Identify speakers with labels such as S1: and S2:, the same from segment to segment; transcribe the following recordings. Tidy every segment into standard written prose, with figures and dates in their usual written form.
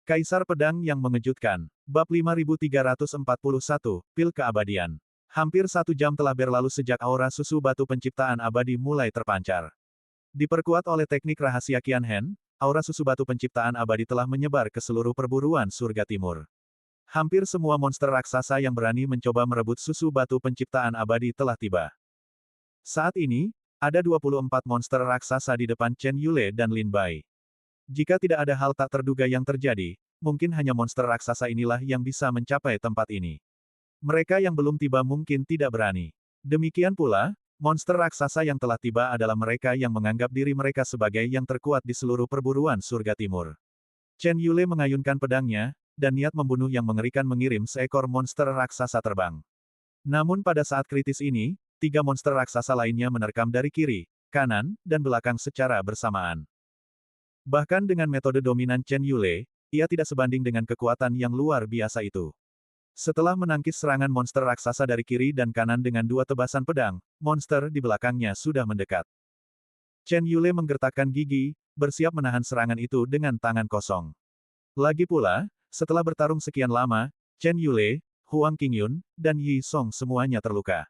S1: Kaisar Pedang yang Mengejutkan. Bab 5341, Pil Keabadian. Hampir 1 jam telah berlalu sejak aura susu batu penciptaan abadi mulai terpancar. Diperkuat oleh teknik rahasia Qian Hen, aura susu batu penciptaan abadi telah menyebar ke seluruh perburuan surga timur. Hampir semua monster raksasa yang berani mencoba merebut susu batu penciptaan abadi telah tiba. Saat ini, ada 24 monster raksasa di depan Chen Yule dan Lin Bai. Jika tidak ada hal tak terduga yang terjadi, mungkin hanya monster raksasa inilah yang bisa mencapai tempat ini. Mereka yang belum tiba mungkin tidak berani. Demikian pula, monster raksasa yang telah tiba adalah mereka yang menganggap diri mereka sebagai yang terkuat di seluruh perburuan surga timur. Chen Yule mengayunkan pedangnya, dan niat membunuh yang mengerikan mengirim seekor monster raksasa terbang. Namun pada saat kritis ini, 3 monster raksasa lainnya menerkam dari kiri, kanan, dan belakang secara bersamaan. Bahkan dengan metode dominan Chen Yule, ia tidak sebanding dengan kekuatan yang luar biasa itu. Setelah menangkis serangan monster raksasa dari kiri dan kanan dengan 2 tebasan pedang, monster di belakangnya sudah mendekat. Chen Yule menggertakkan gigi, bersiap menahan serangan itu dengan tangan kosong. Lagi pula, setelah bertarung sekian lama, Chen Yule, Huang Qingyun, dan Yi Song semuanya terluka.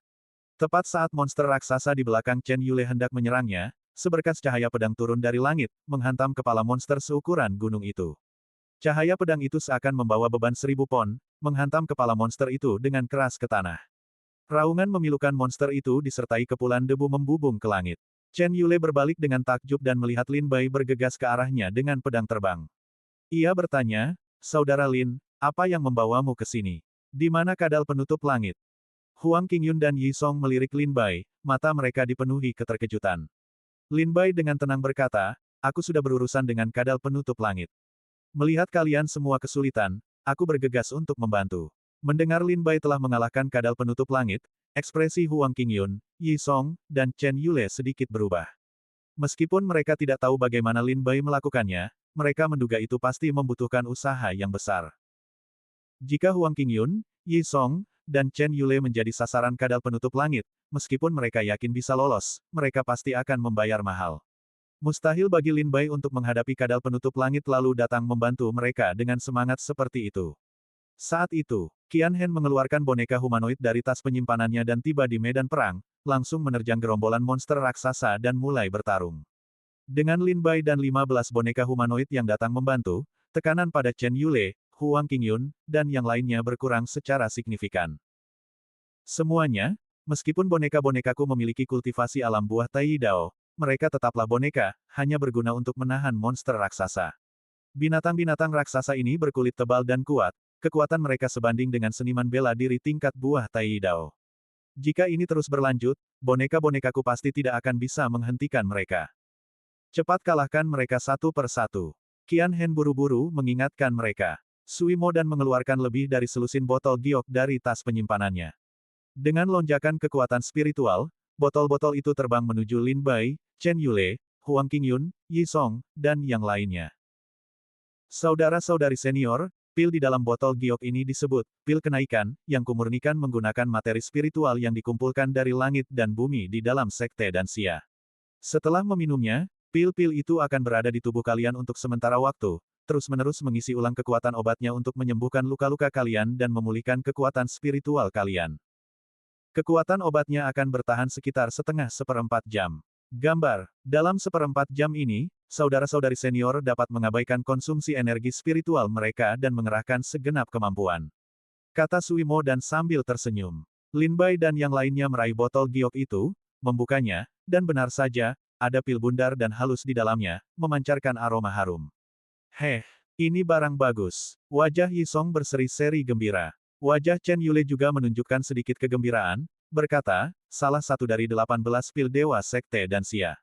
S1: Tepat saat monster raksasa di belakang Chen Yule hendak menyerangnya, seberkas cahaya pedang turun dari langit, menghantam kepala monster seukuran gunung itu. Cahaya pedang itu seakan membawa beban 1000 pon, menghantam kepala monster itu dengan keras ke tanah. Raungan memilukan monster itu disertai kepulan debu membubung ke langit. Chen Yule berbalik dengan takjub dan melihat Lin Bai bergegas ke arahnya dengan pedang terbang. Ia bertanya, "Saudara Lin, apa yang membawamu ke sini? Di mana kadal penutup langit?" Huang Qingyun dan Yi Song melirik Lin Bai, mata mereka dipenuhi keterkejutan. Lin Bai dengan tenang berkata, "Aku sudah berurusan dengan kadal penutup langit. Melihat kalian semua kesulitan, aku bergegas untuk membantu." Mendengar Lin Bai telah mengalahkan kadal penutup langit, ekspresi Huang Qingyun, Yi Song, dan Chen Yule sedikit berubah. Meskipun mereka tidak tahu bagaimana Lin Bai melakukannya, mereka menduga itu pasti membutuhkan usaha yang besar. Jika Huang Qingyun, Yi Song, dan Chen Yule menjadi sasaran kadal penutup langit, meskipun mereka yakin bisa lolos, mereka pasti akan membayar mahal. Mustahil bagi Lin Bai untuk menghadapi kadal penutup langit lalu datang membantu mereka dengan semangat seperti itu. Saat itu, Qian Hen mengeluarkan boneka humanoid dari tas penyimpanannya dan tiba di medan perang, langsung menerjang gerombolan monster raksasa dan mulai bertarung. Dengan Lin Bai dan 15 boneka humanoid yang datang membantu, tekanan pada Chen Yule, Huang Qingyun, dan yang lainnya berkurang secara signifikan. Semuanya, meskipun boneka-bonekaku memiliki kultivasi alam buah Tai Dao, mereka tetaplah boneka, hanya berguna untuk menahan monster raksasa. Binatang-binatang raksasa ini berkulit tebal dan kuat, kekuatan mereka sebanding dengan seniman bela diri tingkat buah Tai Dao. Jika ini terus berlanjut, boneka-bonekaku pasti tidak akan bisa menghentikan mereka. Cepat kalahkan mereka satu per satu. Qian Hen buru-buru mengingatkan mereka. Sui Mo dan mengeluarkan lebih dari selusin botol giok dari tas penyimpanannya. Dengan lonjakan kekuatan spiritual, botol-botol itu terbang menuju Lin Bai, Chen Yule, Huang Qingyun, Yi Song, dan yang lainnya. Saudara-saudari senior, pil di dalam botol giok ini disebut pil kenaikan, yang kumurnikan menggunakan materi spiritual yang dikumpulkan dari langit dan bumi di dalam sekte dan Xia. Setelah meminumnya, pil-pil itu akan berada di tubuh kalian untuk sementara waktu, terus-menerus mengisi ulang kekuatan obatnya untuk menyembuhkan luka-luka kalian dan memulihkan kekuatan spiritual kalian. Kekuatan obatnya akan bertahan sekitar setengah-seperempat jam. Gambar, dalam seperempat jam ini, saudara-saudari senior dapat mengabaikan konsumsi energi spiritual mereka dan mengerahkan segenap kemampuan. Kata Sui Mo dan sambil tersenyum. Lin Bai dan yang lainnya meraih botol giok itu, membukanya, dan benar saja, ada pil bundar dan halus di dalamnya, memancarkan aroma harum. Heh, ini barang bagus. Wajah Yi Song berseri-seri gembira. Wajah Chen Yule juga menunjukkan sedikit kegembiraan, berkata, salah satu dari 18 pil dewa sekte dan Xia.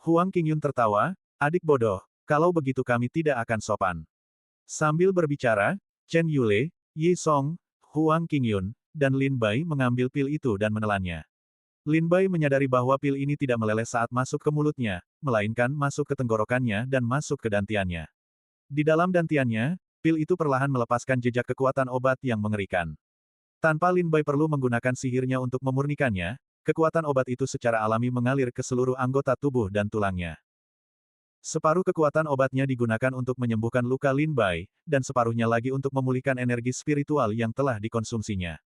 S1: Huang Qingyun tertawa, adik bodoh, kalau begitu kami tidak akan sopan. Sambil berbicara, Chen Yule, Yi Song, Huang Qingyun, dan Lin Bai mengambil pil itu dan menelannya. Lin Bai menyadari bahwa pil ini tidak meleleh saat masuk ke mulutnya, melainkan masuk ke tenggorokannya dan masuk ke dantiannya. Di dalam dantiannya, pil itu perlahan melepaskan jejak kekuatan obat yang mengerikan. Tanpa Lin Bai perlu menggunakan sihirnya untuk memurnikannya, kekuatan obat itu secara alami mengalir ke seluruh anggota tubuh dan tulangnya. Separuh kekuatan obatnya digunakan untuk menyembuhkan luka Lin Bai, dan separuhnya lagi untuk memulihkan energi spiritual yang telah dikonsumsinya.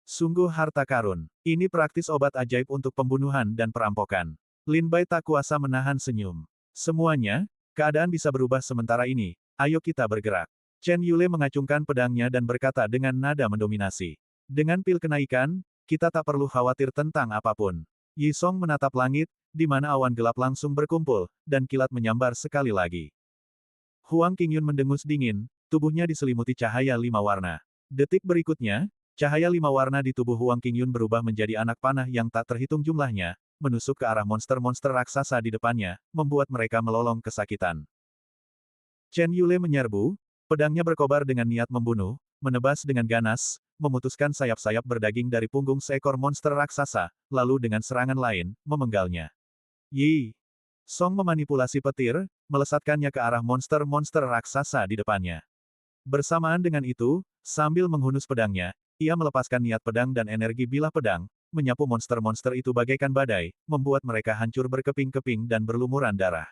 S1: Sungguh harta karun. Ini praktis obat ajaib untuk pembunuhan dan perampokan. Lin Bai tak kuasa menahan senyum. Semuanya, keadaan bisa berubah sementara ini. Ayo kita bergerak. Chen Yule mengacungkan pedangnya dan berkata dengan nada mendominasi. Dengan pil kenaikan, kita tak perlu khawatir tentang apapun. Yi Song menatap langit, di mana awan gelap langsung berkumpul, dan kilat menyambar sekali lagi. Huang Qingyun mendengus dingin, tubuhnya diselimuti cahaya 5 warna. Detik berikutnya, cahaya 5 warna di tubuh Huang Qingyun berubah menjadi anak panah yang tak terhitung jumlahnya, menusuk ke arah monster-monster raksasa di depannya, membuat mereka melolong kesakitan. Chen Yule menyerbu, pedangnya berkobar dengan niat membunuh, menebas dengan ganas, memutuskan sayap-sayap berdaging dari punggung seekor monster raksasa, lalu dengan serangan lain, memenggalnya. Yi Song memanipulasi petir, melesatkannya ke arah monster-monster raksasa di depannya. Bersamaan dengan itu, sambil menghunus pedangnya, ia melepaskan niat pedang dan energi bilah pedang, menyapu monster-monster itu bagaikan badai, membuat mereka hancur berkeping-keping dan berlumuran darah.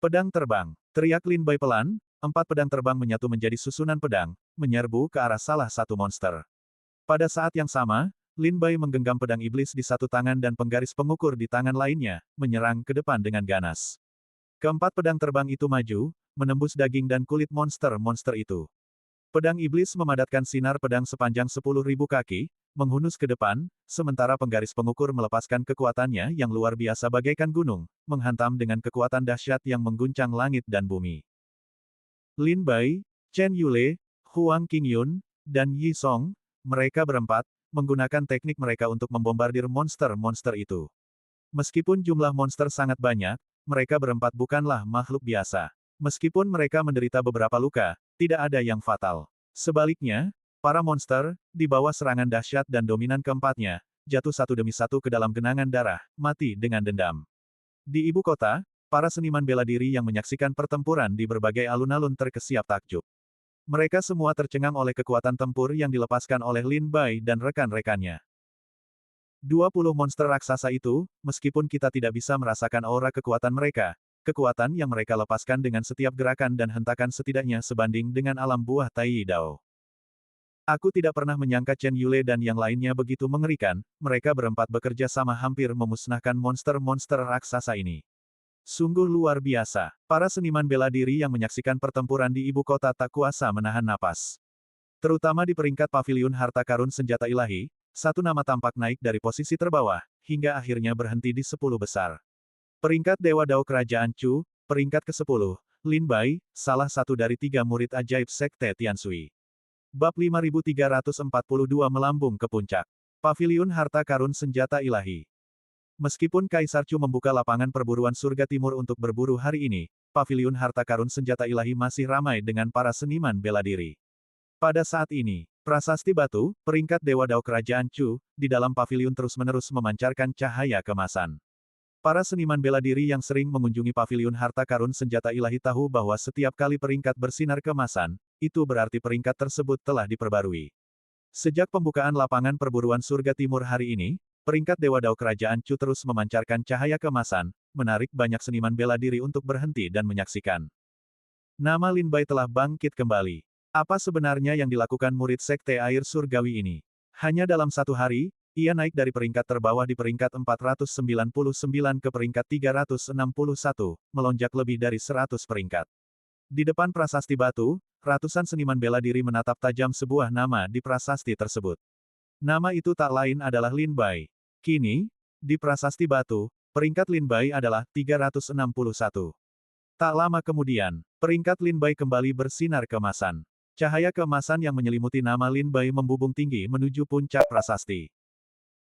S1: Pedang terbang, teriak Lin Bai pelan, 4 pedang terbang menyatu menjadi susunan pedang, menyerbu ke arah salah satu monster. Pada saat yang sama, Lin Bai menggenggam pedang iblis di satu tangan dan penggaris pengukur di tangan lainnya, menyerang ke depan dengan ganas. Keempat pedang terbang itu maju, menembus daging dan kulit monster-monster itu. Pedang iblis memadatkan sinar pedang sepanjang 10.000 kaki, menghunus ke depan, sementara penggaris pengukur melepaskan kekuatannya yang luar biasa bagaikan gunung, menghantam dengan kekuatan dahsyat yang mengguncang langit dan bumi. Lin Bai, Chen Yule, Huang Qingyun, dan Yi Song, mereka berempat, menggunakan teknik mereka untuk membombardir monster-monster itu. Meskipun jumlah monster sangat banyak, mereka berempat bukanlah makhluk biasa. Meskipun mereka menderita beberapa luka, tidak ada yang fatal. Sebaliknya, para monster, di bawah serangan dahsyat dan dominan keempatnya, jatuh satu demi satu ke dalam genangan darah, mati dengan dendam. Di ibu kota, para seniman bela diri yang menyaksikan pertempuran di berbagai alun-alun terkesiap takjub. Mereka semua tercengang oleh kekuatan tempur yang dilepaskan oleh Lin Bai dan rekan-rekannya. 20 monster raksasa itu, meskipun kita tidak bisa merasakan aura kekuatan mereka, kekuatan yang mereka lepaskan dengan setiap gerakan dan hentakan setidaknya sebanding dengan alam buah Tai Dao. Aku tidak pernah menyangka Chen Yule dan yang lainnya begitu mengerikan, mereka berempat bekerja sama hampir memusnahkan monster-monster raksasa ini. Sungguh luar biasa. Para seniman bela diri yang menyaksikan pertempuran di ibu kota tak kuasa menahan napas. Terutama di peringkat paviliun harta karun senjata ilahi, satu nama tampak naik dari posisi terbawah, hingga akhirnya berhenti di 10 besar. Peringkat Dewa Dao Kerajaan Chu, peringkat ke-10, Lin Bai, salah satu dari 3 murid ajaib Sekte Tianshui. Bab 5342 melambung ke puncak. Paviliun harta karun senjata ilahi. Meskipun Kaisar Chu membuka lapangan perburuan surga timur untuk berburu hari ini, paviliun harta karun senjata ilahi masih ramai dengan para seniman bela diri. Pada saat ini, prasasti batu, peringkat Dewa Dao Kerajaan Chu, di dalam paviliun terus-menerus memancarkan cahaya kemasan. Para seniman bela diri yang sering mengunjungi paviliun harta karun senjata ilahi tahu bahwa setiap kali peringkat bersinar kemasan, itu berarti peringkat tersebut telah diperbarui. Sejak pembukaan lapangan perburuan surga timur hari ini, peringkat Dewa Dao Kerajaan Chu terus memancarkan cahaya kemasan, menarik banyak seniman bela diri untuk berhenti dan menyaksikan. Nama Lin Bai telah bangkit kembali. Apa sebenarnya yang dilakukan murid Sekte Air Surgawi ini? Hanya dalam satu hari, ia naik dari peringkat terbawah di peringkat 499 ke peringkat 361, melonjak lebih dari 100 peringkat. Di depan prasasti batu, ratusan seniman bela diri menatap tajam sebuah nama di prasasti tersebut. Nama itu tak lain adalah Lin Bai. Kini, di prasasti batu, peringkat Lin Bai adalah 361. Tak lama kemudian, peringkat Lin Bai kembali bersinar keemasan. Cahaya keemasan yang menyelimuti nama Lin Bai membubung tinggi menuju puncak prasasti.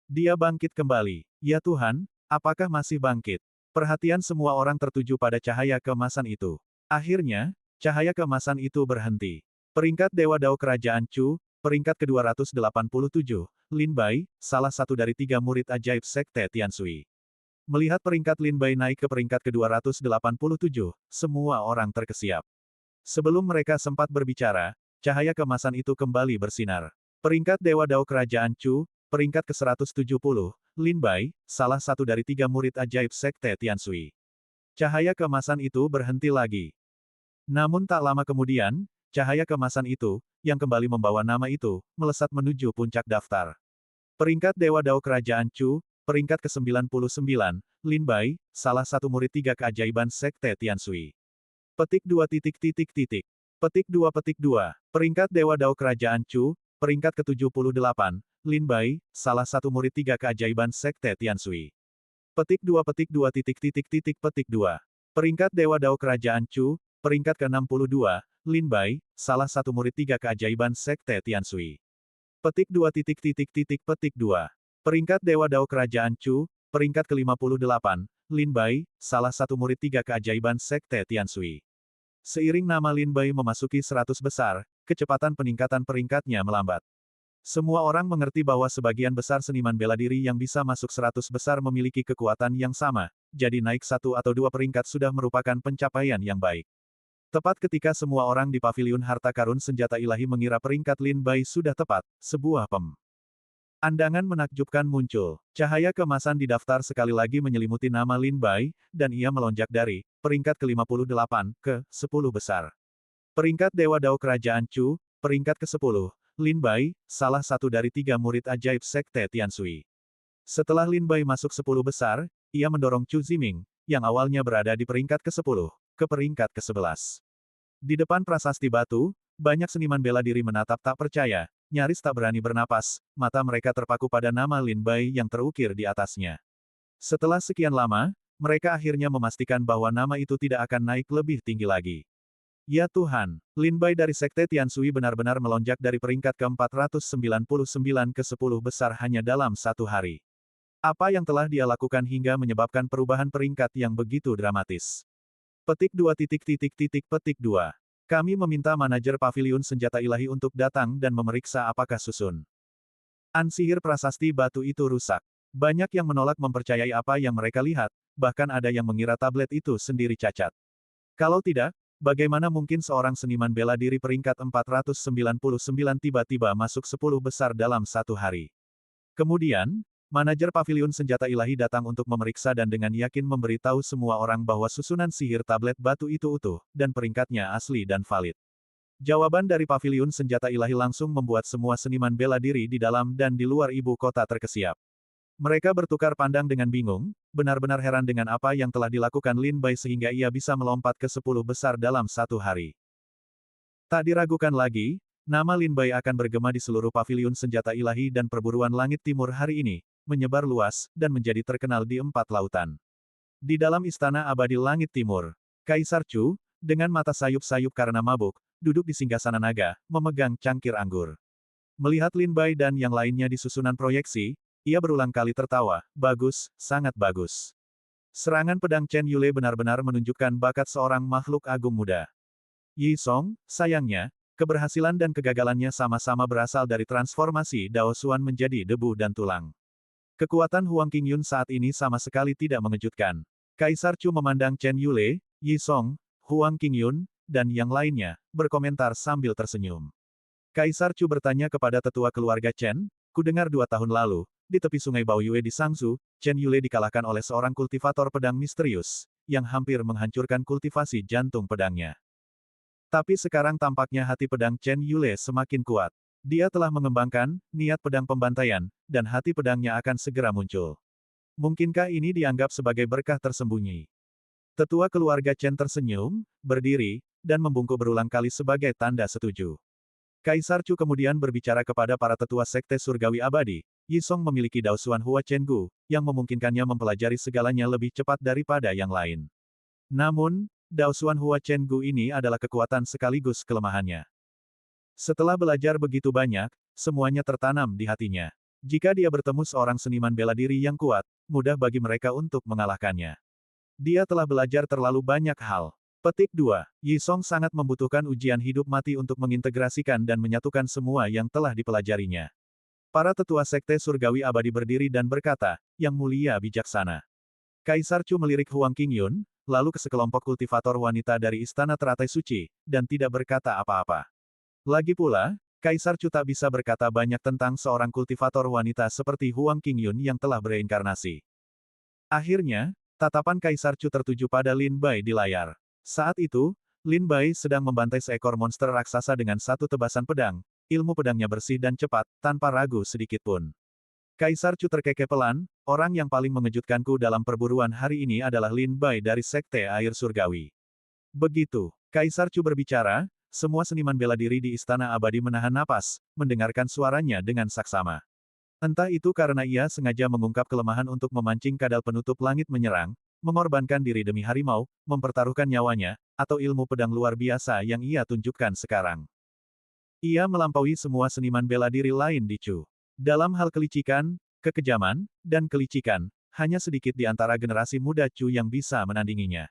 S1: Dia bangkit kembali. Ya Tuhan, apakah masih bangkit? Perhatian semua orang tertuju pada cahaya keemasan itu. Akhirnya, cahaya keemasan itu berhenti. Peringkat Dewa Dao Kerajaan Chu, peringkat ke-287, Lin Bai, salah satu dari 3 murid ajaib Sekte Tianshui. Melihat peringkat Lin Bai naik ke peringkat ke-287, semua orang terkesiap. Sebelum mereka sempat berbicara, cahaya keemasan itu kembali bersinar. Peringkat Dewa Dao Kerajaan Chu, peringkat ke-170, Lin Bai, salah satu dari 3 murid ajaib Sekte Tianshui. Cahaya keemasan itu berhenti lagi. Namun tak lama kemudian, cahaya keemasan itu, yang kembali membawa nama itu, melesat menuju puncak daftar. Peringkat Dewa Dao Kerajaan Chu, peringkat ke-99, Lin Bai, salah satu murid tiga keajaiban Sekte Tianshui. Petik 2 titik titik titik. Petik 2 petik 2. Peringkat Dewa Dao Kerajaan Chu, peringkat ke-78, Lin Bai, salah satu murid tiga keajaiban Sekte Tianshui. Petik 2 petik 2 titik titik titik petik 2. Peringkat Dewa Dao Kerajaan Chu, peringkat ke-62, Lin Bai, salah satu murid tiga keajaiban Sekte Tianshui. Petik 2 titik titik titik petik 2. Peringkat Dewa Dao Kerajaan Chu, peringkat ke-58, Lin Bai, salah satu murid tiga keajaiban Sekte Tianshui. Seiring nama Lin Bai memasuki 100 besar, kecepatan peningkatan peringkatnya melambat. Semua orang mengerti bahwa sebagian besar seniman bela diri yang bisa masuk 100 besar memiliki kekuatan yang sama, jadi naik satu atau dua peringkat sudah merupakan pencapaian yang baik. Tepat ketika semua orang di paviliun harta karun senjata ilahi mengira peringkat Lin Bai sudah tepat, sebuah andangan menakjubkan muncul. Cahaya keemasan di daftar sekali lagi menyelimuti nama Lin Bai, dan ia melonjak dari peringkat ke-58 ke 10 besar. Peringkat Dewa Dao Kerajaan Chu, peringkat ke-10, Lin Bai, salah satu dari tiga murid ajaib Sekte Tianshui. Setelah Lin Bai masuk 10 besar, ia mendorong Chu Ziming, yang awalnya berada di peringkat ke-10, ke peringkat ke-11. Di depan prasasti batu, banyak seniman bela diri menatap tak percaya, nyaris tak berani bernapas, mata mereka terpaku pada nama Lin Bai yang terukir di atasnya. Setelah sekian lama, mereka akhirnya memastikan bahwa nama itu tidak akan naik lebih tinggi lagi. Ya Tuhan, Lin Bai dari Sekte Tianshui benar-benar melonjak dari peringkat ke-499 ke 10 besar hanya dalam satu hari. Apa yang telah dia lakukan hingga menyebabkan perubahan peringkat yang begitu dramatis? Petik 2 titik titik titik petik 2. Kami meminta manajer paviliun senjata ilahi untuk datang dan memeriksa apakah susun sihir prasasti batu itu rusak. Banyak yang menolak mempercayai apa yang mereka lihat, bahkan ada yang mengira tablet itu sendiri cacat. Kalau tidak, bagaimana mungkin seorang seniman bela diri peringkat 499 tiba-tiba masuk 10 besar dalam satu hari? Kemudian, manajer paviliun senjata ilahi datang untuk memeriksa dan dengan yakin memberitahu semua orang bahwa susunan sihir tablet batu itu utuh, dan peringkatnya asli dan valid. Jawaban dari paviliun senjata ilahi langsung membuat semua seniman bela diri di dalam dan di luar ibu kota terkesiap. Mereka bertukar pandang dengan bingung, benar-benar heran dengan apa yang telah dilakukan Lin Bai sehingga ia bisa melompat ke 10 besar dalam satu hari. Tak diragukan lagi, nama Lin Bai akan bergema di seluruh paviliun senjata ilahi dan perburuan langit timur hari ini, menyebar luas, dan menjadi terkenal di 4 lautan. Di dalam istana abadi langit timur, Kaisar Chu, dengan mata sayup-sayup karena mabuk, duduk di singgasana naga, memegang cangkir anggur. Melihat Lin Bai dan yang lainnya di susunan proyeksi, ia berulang kali tertawa, bagus, sangat bagus. Serangan pedang Chen Yule benar-benar menunjukkan bakat seorang makhluk agung muda. Yi Song, sayangnya, keberhasilan dan kegagalannya sama-sama berasal dari transformasi Dao Xuan menjadi debu dan tulang. Kekuatan Huang Qingyun saat ini sama sekali tidak mengejutkan. Kaisar Chu memandang Chen Yule, Yi Song, Huang Qingyun, dan yang lainnya, berkomentar sambil tersenyum. Kaisar Chu bertanya kepada tetua keluarga Chen, "Kudengar 2 tahun lalu, di tepi sungai Baoyue di Sangsu, Chen Yule dikalahkan oleh seorang kultivator pedang misterius, yang hampir menghancurkan kultivasi jantung pedangnya. Tapi sekarang tampaknya hati pedang Chen Yule semakin kuat. Dia telah mengembangkan niat pedang pembantaian, dan hati pedangnya akan segera muncul. Mungkinkah ini dianggap sebagai berkah tersembunyi?" Tetua keluarga Chen tersenyum, berdiri, dan membungkuk berulang kali sebagai tanda setuju. Kaisar Chu kemudian berbicara kepada para tetua Sekte Surgawi Abadi. Yi Song memiliki Dao Xuan Hua Chen Gu, yang memungkinkannya mempelajari segalanya lebih cepat daripada yang lain. Namun, Dao Xuan Hua Chen Gu ini adalah kekuatan sekaligus kelemahannya. Setelah belajar begitu banyak, semuanya tertanam di hatinya. Jika dia bertemu seorang seniman bela diri yang kuat, mudah bagi mereka untuk mengalahkannya. Dia telah belajar terlalu banyak hal. Petik 2. Yi Song sangat membutuhkan ujian hidup mati untuk mengintegrasikan dan menyatukan semua yang telah dipelajarinya. Para tetua Sekte Surgawi Abadi berdiri dan berkata, "Yang mulia bijaksana." Kaisar Chu melirik Huang Qingyun, lalu ke sekelompok kultivator wanita dari Istana Teratai Suci, dan tidak berkata apa-apa. Lagi pula, Kaisar Chu tak bisa berkata banyak tentang seorang kultivator wanita seperti Huang Qingyun yang telah bereinkarnasi. Akhirnya, Tatapan Kaisar Chu tertuju pada Lin Bai di layar. Saat itu, Lin Bai sedang membantai seekor monster raksasa dengan satu tebasan pedang. Ilmu pedangnya bersih dan cepat, tanpa ragu sedikit pun. Kaisar Chu terkekeh pelan, orang yang paling mengejutkanku dalam perburuan hari ini adalah Lin Bai dari Sekte Air Surgawi. Begitu Kaisar Chu berbicara, semua seniman bela diri di Istana Abadi menahan napas, mendengarkan suaranya dengan saksama. Entah itu karena ia sengaja mengungkap kelemahan untuk memancing kadal penutup langit menyerang, mengorbankan diri demi harimau, mempertaruhkan nyawanya, atau ilmu pedang luar biasa yang ia tunjukkan sekarang. Ia melampaui semua seniman bela diri lain di Chu. Dalam hal kelicikan, kekejaman, dan kelicikan, hanya sedikit di antara generasi muda Chu yang bisa menandinginya.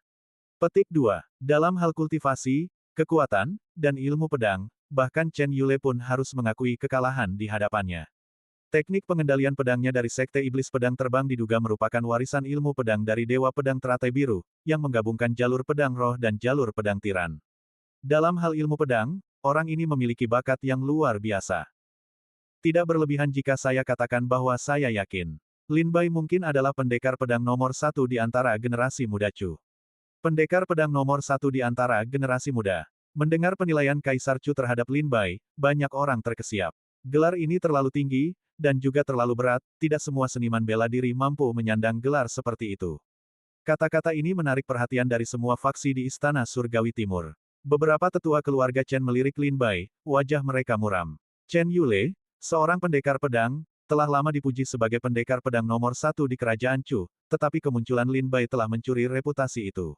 S1: Petik 2. Dalam hal kultivasi, kekuatan, dan ilmu pedang, bahkan Chen Yule pun harus mengakui kekalahan di hadapannya. Teknik pengendalian pedangnya dari Sekte Iblis Pedang Terbang diduga merupakan warisan ilmu pedang dari Dewa Pedang Teratai Biru, yang menggabungkan jalur pedang roh dan jalur pedang tiran. Dalam hal ilmu pedang, orang ini memiliki bakat yang luar biasa. Tidak berlebihan jika saya katakan bahwa saya yakin. Lin Bai mungkin adalah pendekar pedang nomor satu di antara generasi muda Chu. Pendekar pedang nomor satu di antara generasi muda. Mendengar penilaian Kaisar Chu terhadap Lin Bai, banyak orang terkesiap. Gelar ini terlalu tinggi, dan juga terlalu berat, tidak semua seniman bela diri mampu menyandang gelar seperti itu. Kata-kata ini menarik perhatian dari semua faksi di Istana Surgawi Timur. Beberapa tetua keluarga Chen melirik Lin Bai, wajah mereka muram. Chen Yule, seorang pendekar pedang, telah lama dipuji sebagai pendekar pedang nomor satu di kerajaan Chu, tetapi kemunculan Lin Bai telah mencuri reputasi itu.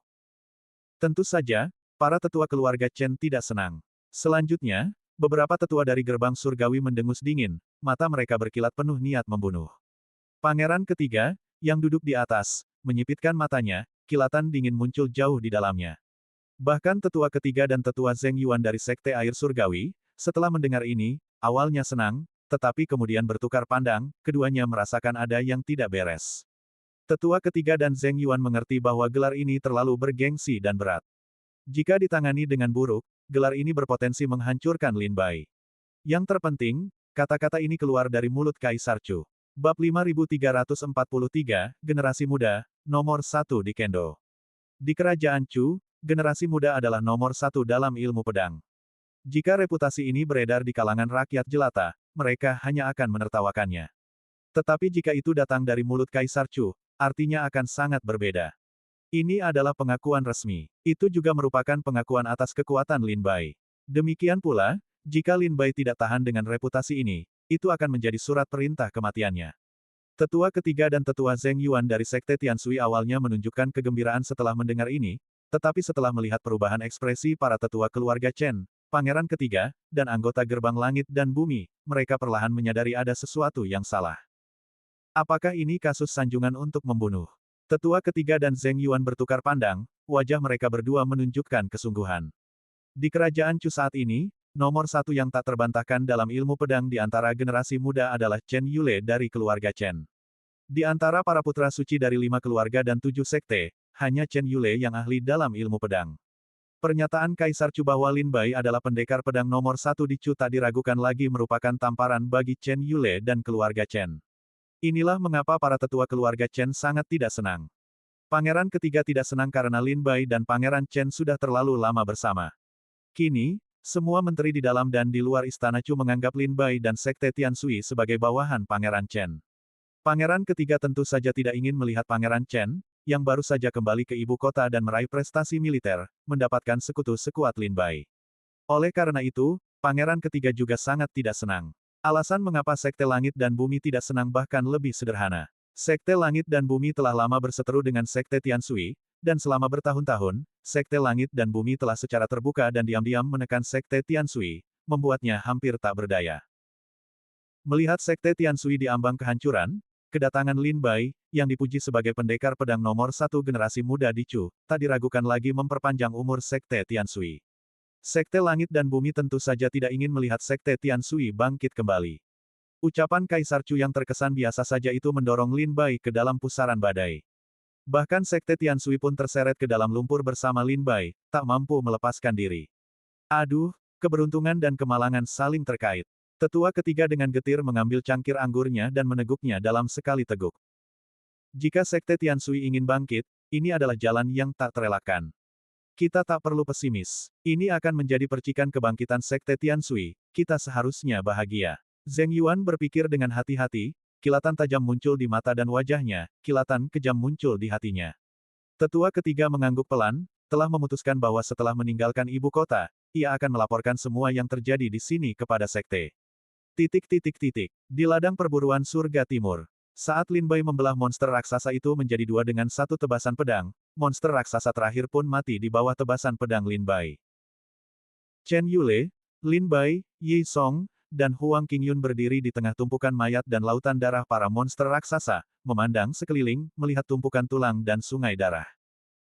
S1: Tentu saja, para tetua keluarga Chen tidak senang. Selanjutnya, beberapa tetua dari gerbang surgawi mendengus dingin, mata mereka berkilat penuh niat membunuh. Pangeran ketiga, yang duduk di atas, menyipitkan matanya, kilatan dingin muncul jauh di dalamnya. Bahkan tetua ketiga dan tetua Zheng Yuan dari Sekte Air Surgawi, setelah mendengar ini, awalnya senang, tetapi kemudian bertukar pandang, keduanya merasakan ada yang tidak beres. Tetua ketiga dan Zheng Yuan mengerti bahwa gelar ini terlalu bergengsi dan berat. Jika ditangani dengan buruk, gelar ini berpotensi menghancurkan Lin Bai. Yang terpenting, kata-kata ini keluar dari mulut Kaisar Chu. Bab 5343, Generasi Muda, nomor 1 di Kendo. Di kerajaan Chu, generasi muda adalah nomor 1 dalam ilmu pedang. Jika reputasi ini beredar di kalangan rakyat jelata, mereka hanya akan menertawakannya. Tetapi jika itu datang dari mulut Kaisar Chu, artinya akan sangat berbeda. Ini adalah pengakuan resmi. Itu juga merupakan pengakuan atas kekuatan Lin Bai. Demikian pula, jika Lin Bai tidak tahan dengan reputasi ini, itu akan menjadi surat perintah kematiannya. Tetua ketiga dan tetua Zheng Yuan dari Sekte Tianshui awalnya menunjukkan kegembiraan setelah mendengar ini, tetapi setelah melihat perubahan ekspresi para tetua keluarga Chen, pangeran ketiga, dan anggota gerbang langit dan bumi, mereka perlahan menyadari ada sesuatu yang salah. Apakah ini kasus sanjungan untuk membunuh? Tetua ketiga dan Zheng Yuan bertukar pandang, wajah mereka berdua menunjukkan kesungguhan. Di kerajaan Chu saat ini, nomor satu yang tak terbantahkan dalam ilmu pedang di antara generasi muda adalah Chen Yule dari keluarga Chen. Di antara para putra suci dari 5 keluarga dan 7 sekte, hanya Chen Yule yang ahli dalam ilmu pedang. Pernyataan Kaisar Chu bahwa Lin Bai adalah pendekar pedang nomor satu di Chu tak diragukan lagi merupakan tamparan bagi Chen Yule dan keluarga Chen. Inilah mengapa para tetua keluarga Chen sangat tidak senang. Pangeran ketiga tidak senang karena Lin Bai dan Pangeran Chen sudah terlalu lama bersama. Kini, semua menteri di dalam dan di luar istana Chu menganggap Lin Bai dan Sekte Tianshui sebagai bawahan Pangeran Chen. Pangeran ketiga tentu saja tidak ingin melihat Pangeran Chen, yang baru saja kembali ke ibu kota dan meraih prestasi militer, mendapatkan sekutu sekuat Lin Bai. Oleh karena itu, Pangeran ketiga juga sangat tidak senang. Alasan mengapa Sekte Langit dan Bumi tidak senang bahkan lebih sederhana. Sekte Langit dan Bumi telah lama berseteru dengan Sekte Tianshui, dan selama bertahun-tahun, Sekte Langit dan Bumi telah secara terbuka dan diam-diam menekan Sekte Tianshui, membuatnya hampir tak berdaya. Melihat Sekte Tianshui diambang kehancuran, kedatangan Lin Bai, yang dipuji sebagai pendekar pedang nomor satu generasi muda di Chu, tak diragukan lagi memperpanjang umur Sekte Tianshui. Sekte Langit dan Bumi tentu saja tidak ingin melihat Sekte Tianshui bangkit kembali. Ucapan Kaisar Chu yang terkesan biasa saja itu mendorong Lin Bai ke dalam pusaran badai. Bahkan Sekte Tianshui pun terseret ke dalam lumpur bersama Lin Bai, tak mampu melepaskan diri. Aduh, keberuntungan dan kemalangan saling terkait. Tetua ketiga dengan getir mengambil cangkir anggurnya dan meneguknya dalam sekali teguk. Jika Sekte Tianshui ingin bangkit, ini adalah jalan yang tak terelakkan. Kita tak perlu pesimis. Ini akan menjadi percikan kebangkitan Sekte Tianshui, kita seharusnya bahagia. Zheng Yuan berpikir dengan hati-hati, kilatan tajam muncul di mata dan wajahnya, kilatan kejam muncul di hatinya. Tetua ketiga mengangguk pelan, telah memutuskan bahwa setelah meninggalkan ibu kota, ia akan melaporkan semua yang terjadi di sini kepada sekte. Di ladang perburuan surga timur. Saat Lin Bai membelah monster raksasa itu menjadi dua dengan satu tebasan pedang, monster raksasa terakhir pun mati di bawah tebasan pedang Lin Bai. Chen Yule, Lin Bai, Yi Song, dan Huang Qingyun berdiri di tengah tumpukan mayat dan lautan darah para monster raksasa, memandang sekeliling, melihat tumpukan tulang dan sungai darah.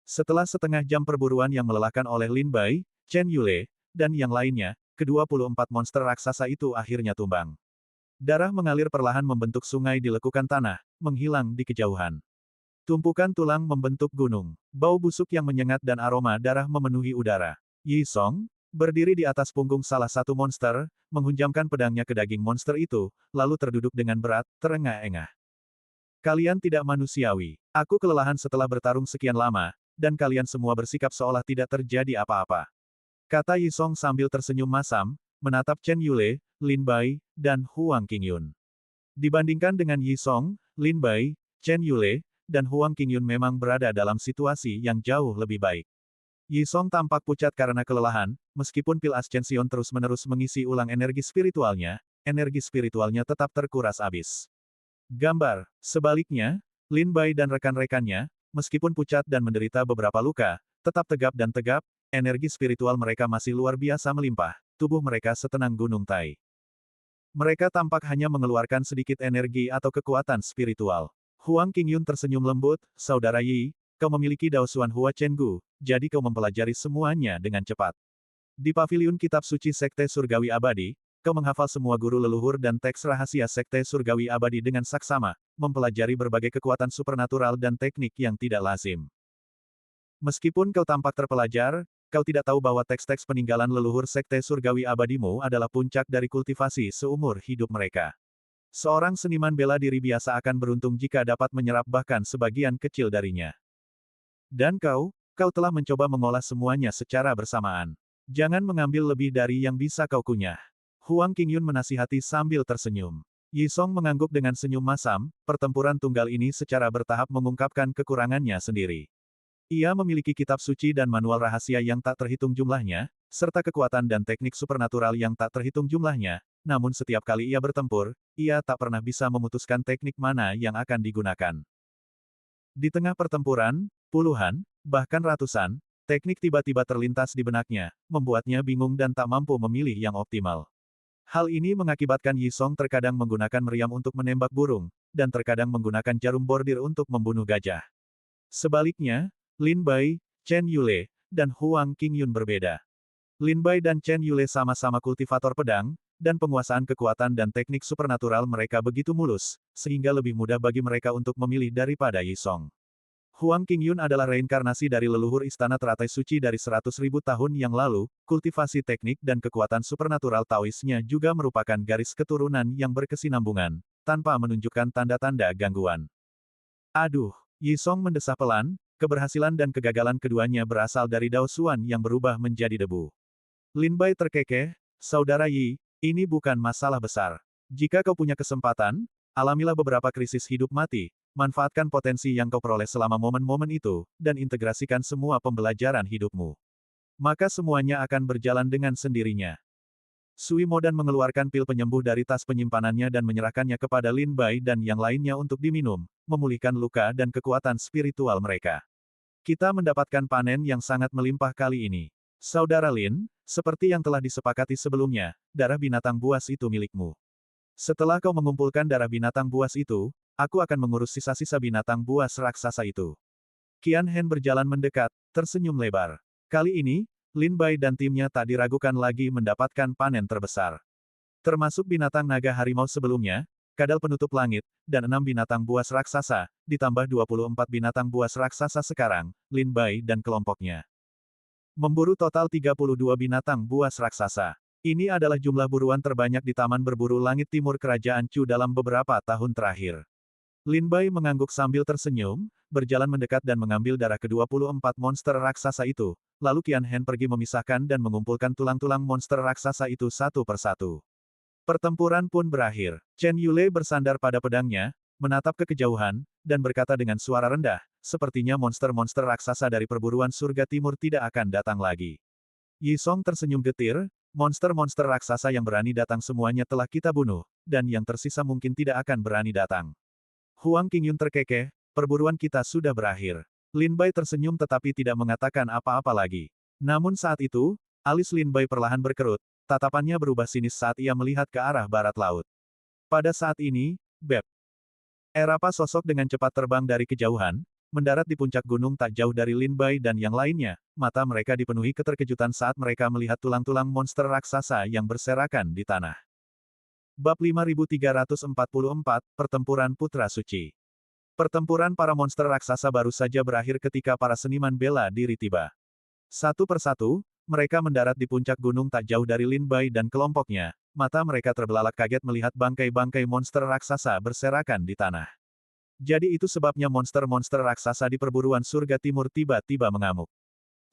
S1: Setelah setengah jam perburuan yang melelahkan oleh Lin Bai, Chen Yule, dan yang lainnya, ke-24 monster raksasa itu akhirnya tumbang. Darah mengalir perlahan membentuk sungai di lekukan tanah, menghilang di kejauhan. Tumpukan tulang membentuk gunung. Bau busuk yang menyengat dan aroma darah memenuhi udara. Yi Song, berdiri di atas punggung salah satu monster, menghunjamkan pedangnya ke daging monster itu, lalu terduduk dengan berat, terengah-engah. Kalian tidak manusiawi. Aku kelelahan setelah bertarung sekian lama, dan kalian semua bersikap seolah tidak terjadi apa-apa. Kata Yi Song sambil tersenyum masam, menatap Chen Yule, Lin Bai, dan Huang Qingyun. Dibandingkan dengan Yi Song, Lin Bai, Chen Yule, dan Huang Qingyun memang berada dalam situasi yang jauh lebih baik. Yi Song tampak pucat karena kelelahan, meskipun pil Ascension terus-menerus mengisi ulang energi spiritualnya tetap terkuras habis. Gambar. Sebaliknya, Lin Bai dan rekan-rekannya, meskipun pucat dan menderita beberapa luka, tetap tegap dan tegap, energi spiritual mereka masih luar biasa melimpah, tubuh mereka setenang gunung Tai. Mereka tampak hanya mengeluarkan sedikit energi atau kekuatan spiritual. Huang Qingyun tersenyum lembut, Saudara Yi, kau memiliki Daosuan Hua Chenggu, jadi kau mempelajari semuanya dengan cepat. Di paviliun kitab suci Sekte Surgawi Abadi, kau menghafal semua guru leluhur dan teks rahasia Sekte Surgawi Abadi dengan saksama, mempelajari berbagai kekuatan supernatural dan teknik yang tidak lazim. Meskipun kau tampak terpelajar, kau tidak tahu bahwa teks-teks peninggalan leluhur Sekte Surgawi Abadimu adalah puncak dari kultivasi seumur hidup mereka. Seorang seniman bela diri biasa akan beruntung jika dapat menyerap bahkan sebagian kecil darinya. Dan kau telah mencoba mengolah semuanya secara bersamaan. Jangan mengambil lebih dari yang bisa kau kunyah. Huang Qingyun menasihati sambil tersenyum. Yi Song mengangguk dengan senyum masam, pertempuran tunggal ini secara bertahap mengungkapkan kekurangannya sendiri. Ia memiliki kitab suci dan manual rahasia yang tak terhitung jumlahnya, serta kekuatan dan teknik supernatural yang tak terhitung jumlahnya, namun setiap kali ia bertempur, ia tak pernah bisa memutuskan teknik mana yang akan digunakan. Di tengah pertempuran, puluhan, bahkan ratusan, teknik tiba-tiba terlintas di benaknya, membuatnya bingung dan tak mampu memilih yang optimal. Hal ini mengakibatkan Yi Song terkadang menggunakan meriam untuk menembak burung, dan terkadang menggunakan jarum bordir untuk membunuh gajah. Sebaliknya, Lin Bai, Chen Yule, dan Huang Qingyun berbeda. Lin Bai dan Chen Yule sama-sama kultivator pedang, dan penguasaan kekuatan dan teknik supernatural mereka begitu mulus, sehingga lebih mudah bagi mereka untuk memilih daripada Yi Song. Huang Qingyun adalah reinkarnasi dari leluhur istana teratai suci dari 100.000 tahun yang lalu, kultivasi teknik dan kekuatan supernatural Taoisnya juga merupakan garis keturunan yang berkesinambungan, tanpa menunjukkan tanda-tanda gangguan. Aduh, Yi Song mendesah pelan, keberhasilan dan kegagalan keduanya berasal dari Daosuan yang berubah menjadi debu. Lin Bai terkekeh, Saudara Yi, ini bukan masalah besar. Jika kau punya kesempatan, alamilah beberapa krisis hidup mati, manfaatkan potensi yang kau peroleh selama momen-momen itu, dan integrasikan semua pembelajaran hidupmu. Maka semuanya akan berjalan dengan sendirinya. Sui Modan mengeluarkan pil penyembuh dari tas penyimpanannya dan menyerahkannya kepada Lin Bai dan yang lainnya untuk diminum, memulihkan luka dan kekuatan spiritual mereka. Kita mendapatkan panen yang sangat melimpah kali ini. Saudara Lin, seperti yang telah disepakati sebelumnya, darah binatang buas itu milikmu. Setelah kau mengumpulkan darah binatang buas itu, aku akan mengurus sisa-sisa binatang buas raksasa itu. Qian Hen berjalan mendekat, tersenyum lebar. Kali ini, Lin Bai dan timnya tak diragukan lagi mendapatkan panen terbesar. Termasuk binatang naga harimau sebelumnya, kadal penutup langit, dan 6 binatang buas raksasa, ditambah 24 binatang buas raksasa sekarang, Lin Bai dan kelompoknya. Memburu total 32 binatang buas raksasa. Ini adalah jumlah buruan terbanyak di Taman Berburu Langit Timur Kerajaan Chu dalam beberapa tahun terakhir. Lin Bai mengangguk sambil tersenyum, berjalan mendekat dan mengambil darah ke-24 monster raksasa itu, lalu Qian Hen pergi memisahkan dan mengumpulkan tulang-tulang monster raksasa itu satu persatu. Pertempuran pun berakhir. Chen Yule bersandar pada pedangnya, menatap ke kejauhan, dan berkata dengan suara rendah, sepertinya monster-monster raksasa dari perburuan surga timur tidak akan datang lagi. Yi Song tersenyum getir, monster-monster raksasa yang berani datang semuanya telah kita bunuh, dan yang tersisa mungkin tidak akan berani datang. Huang Qingyun terkekeh, perburuan kita sudah berakhir. Lin Bai tersenyum tetapi tidak mengatakan apa-apa lagi. Namun saat itu, alis Lin Bai perlahan berkerut, tatapannya berubah sinis saat ia melihat ke arah barat laut. Pada saat ini, Beb. Erapa sosok dengan cepat terbang dari kejauhan, mendarat di puncak gunung tak jauh dari Lin Bai dan yang lainnya, mata mereka dipenuhi keterkejutan saat mereka melihat tulang-tulang monster raksasa yang berserakan di tanah. Bab 5344, Pertempuran Putra Suci. Pertempuran para monster raksasa baru saja berakhir ketika para seniman bela diri tiba. Satu persatu, mereka mendarat di puncak gunung tak jauh dari Lin Bai dan kelompoknya, mata mereka terbelalak kaget melihat bangkai-bangkai monster raksasa berserakan di tanah. Jadi itu sebabnya monster-monster raksasa di perburuan surga timur tiba-tiba mengamuk.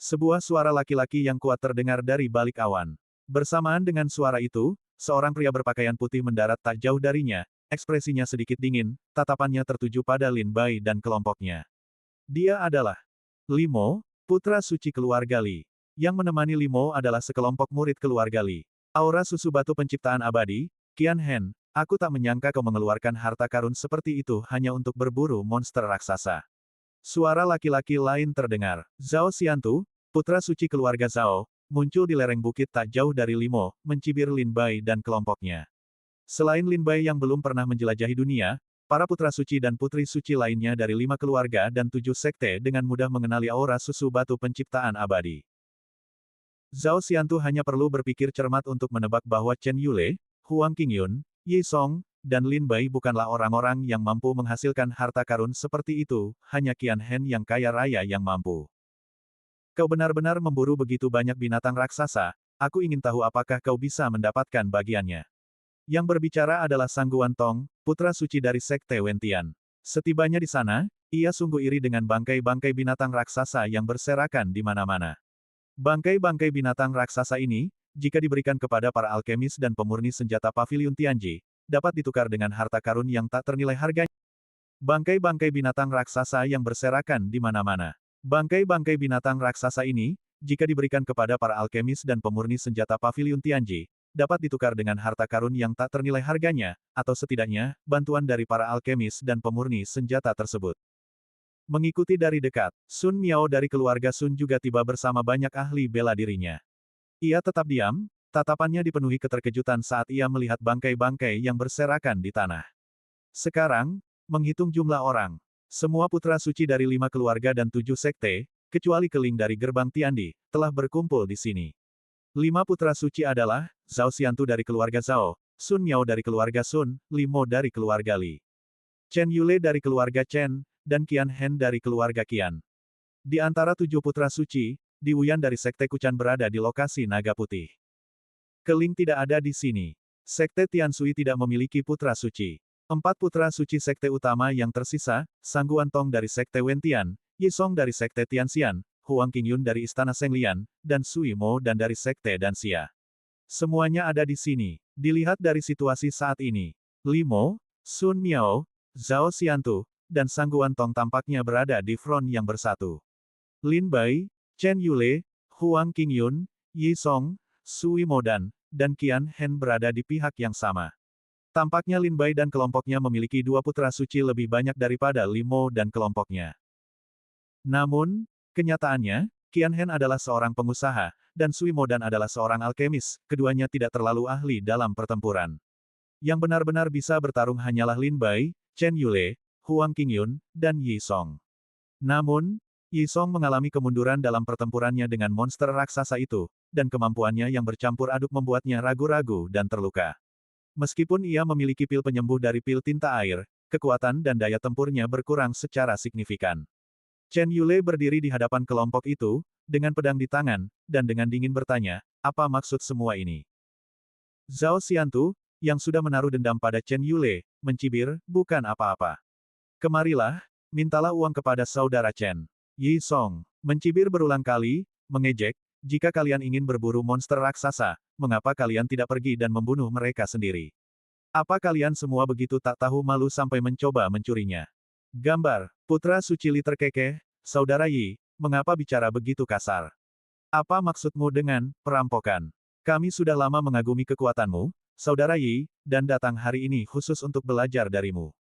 S1: Sebuah suara laki-laki yang kuat terdengar dari balik awan. Bersamaan dengan suara itu, seorang pria berpakaian putih mendarat tak jauh darinya, ekspresinya sedikit dingin, tatapannya tertuju pada Lin Bai dan kelompoknya. Dia adalah Limo, putra suci keluarga Li. Yang menemani Limo adalah sekelompok murid keluarga Li. Aura susu batu penciptaan abadi, Qian Hen, aku tak menyangka kau mengeluarkan harta karun seperti itu hanya untuk berburu monster raksasa. Suara laki-laki lain terdengar. Zhao Xiantu, putra suci keluarga Zhao, muncul di lereng bukit tak jauh dari Limo, mencibir Lin Bai dan kelompoknya. Selain Lin Bai yang belum pernah menjelajahi dunia, para putra suci dan putri suci lainnya dari 5 keluarga dan 7 sekte dengan mudah mengenali aura susu batu penciptaan abadi. Zhao Xiantu hanya perlu berpikir cermat untuk menebak bahwa Chen Yule, Huang Qingyun, Yi Song, dan Lin Bai bukanlah orang-orang yang mampu menghasilkan harta karun seperti itu, hanya Qian Hen yang kaya raya yang mampu. Kau benar-benar memburu begitu banyak binatang raksasa, aku ingin tahu apakah kau bisa mendapatkan bagiannya. Yang berbicara adalah Sang Guan Tong, putra suci dari Sekte Wentian. Setibanya di sana, ia sungguh iri dengan bangkai-bangkai binatang raksasa yang berserakan di mana-mana. Bangkai-bangkai binatang raksasa ini, jika diberikan kepada para alkemis dan pemurni senjata Paviliun Tianji, dapat ditukar dengan harta karun yang tak ternilai harganya. Bangkai-bangkai binatang raksasa yang berserakan di mana-mana. Bangkai-bangkai binatang raksasa ini, jika diberikan kepada para alkemis dan pemurni senjata Paviliun Tianji, dapat ditukar dengan harta karun yang tak ternilai harganya, atau setidaknya, bantuan dari para alkemis dan pemurni senjata tersebut. Mengikuti dari dekat, Sun Miao dari keluarga Sun juga tiba bersama banyak ahli bela dirinya. Ia tetap diam, tatapannya dipenuhi keterkejutan saat ia melihat bangkai-bangkai yang berserakan di tanah. Sekarang, menghitung jumlah orang. Semua putra suci dari 5 keluarga dan 7 sekte, kecuali Keling dari gerbang Tiandi, telah berkumpul di sini. 5 putra suci adalah, Zhao Xiantu dari keluarga Zhao, Sun Miao dari keluarga Sun, Limo dari keluarga Li, Chen Yule dari keluarga Chen, dan Qian Hen dari keluarga Qian. Di antara 7 putra suci, Di Wuyan dari Sekte Kucan berada di lokasi Naga Putih. Keling tidak ada di sini. Sekte Tiansui tidak memiliki putra suci. 4 putra suci sekte utama yang tersisa, Sang Guan Tong dari Sekte Wentian, Yi Song dari Sekte Tianxian, Huang Qingyun dari Istana Senglian, dan Sui Mo dan dari Sekte Danxia. Semuanya ada di sini. Dilihat dari situasi saat ini, Limo, Sun Miao, Zhao Xiantu, dan Sang Guan Tong tampaknya berada di front yang bersatu. Lin Bai, Chen Yule, Huang Qingyun, Yi Song, Sui Mo dan Qian Hen berada di pihak yang sama. Tampaknya Lin Bai dan kelompoknya memiliki 2 putra suci lebih banyak daripada Limo dan kelompoknya. Namun, kenyataannya, Qian Hen adalah seorang pengusaha, dan Sui Mo dan adalah seorang alkemis, keduanya tidak terlalu ahli dalam pertempuran. Yang benar-benar bisa bertarung hanyalah Lin Bai, Chen Yule, Huang Qingyun, dan Yi Song. Namun, Yi Song mengalami kemunduran dalam pertempurannya dengan monster raksasa itu, dan kemampuannya yang bercampur aduk membuatnya ragu-ragu dan terluka. Meskipun ia memiliki pil penyembuh dari pil tinta air, kekuatan dan daya tempurnya berkurang secara signifikan. Chen Yule berdiri di hadapan kelompok itu, dengan pedang di tangan, dan dengan dingin bertanya, apa maksud semua ini? Zhao Xiantu, yang sudah menaruh dendam pada Chen Yule, mencibir, bukan apa-apa. Kemarilah, mintalah uang kepada saudara Chen. Yi Song mencibir berulang kali, mengejek, jika kalian ingin berburu monster raksasa, mengapa kalian tidak pergi dan membunuh mereka sendiri? Apa kalian semua begitu tak tahu malu sampai mencoba mencurinya? Gambar, Putra Suci Li terkekeh, Saudara Yi, mengapa bicara begitu kasar? Apa maksudmu dengan perampokan? Kami sudah lama mengagumi kekuatanmu, Saudara Yi, dan datang hari ini khusus untuk belajar darimu.